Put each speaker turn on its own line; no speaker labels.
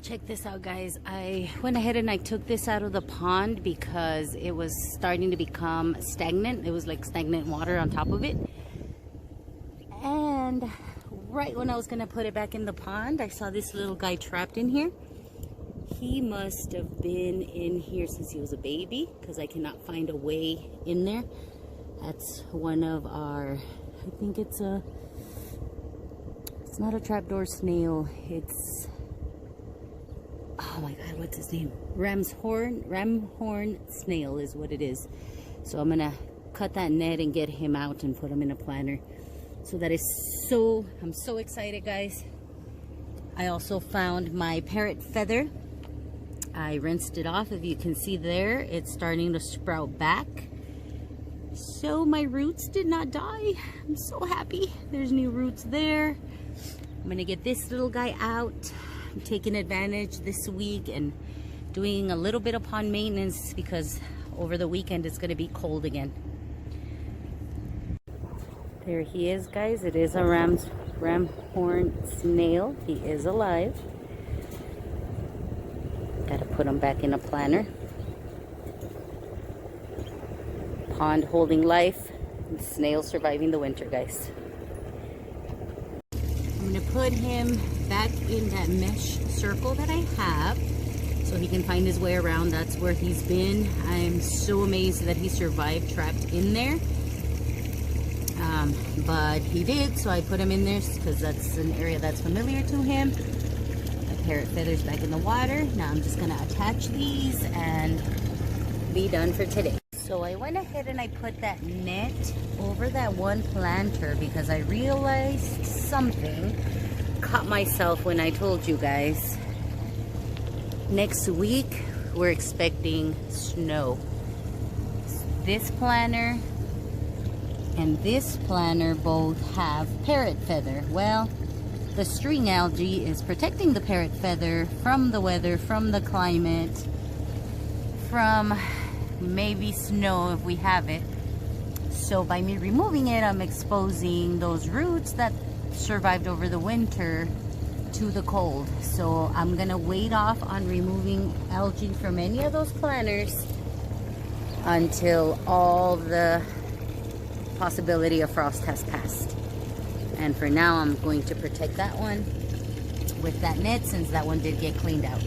Check this out, guys. I went ahead and I took this out of the pond because it was starting to become stagnant. It was like stagnant water on top of it. And right when I was gonna put it back in the pond, I saw this little guy trapped in here. He must have been in here since he was a baby because I cannot find a way in there. That's one of our, I think it's not a trapdoor snail. It's, oh my God, what's his name? Ramshorn snail is what it is. So I'm gonna cut that net and get him out and put him in a planter. So that is I'm so excited, guys. I also found my parrot feather. I rinsed it off. If you can see there, it's starting to sprout back. So my roots did not die. I'm so happy. There's new roots there. I'm gonna get this little guy out. I'm taking advantage this week and doing a little bit of pond maintenance because over the weekend it's gonna be cold again. There he is, guys. It is a Ramshorn snail. He is alive. Gotta put him back in a planter. Pond holding life. Snail surviving the winter, guys. I'm gonna put him back in that mesh circle that I have so he can find his way around. That's where he's been. I'm so amazed that he survived trapped in there. But he did, so I put him in there because that's an area that's familiar to him. My parrot feathers back in the water. Now I'm just gonna attach these and be done for today. So I went ahead and I put that net over that one planter because I realized something. Caught myself when I told you guys. Next week we're expecting snow. This planter and this planter both have parrot feather. Well, the string algae is protecting the parrot feather from the weather, from the climate, from maybe snow if we have it. So by me removing it, I'm exposing those roots that survived over the winter to the cold. So I'm gonna wait off on removing algae from any of those planters until all the possibility of frost has passed. And for now, I'm going to protect that one with that net since that one did get cleaned out.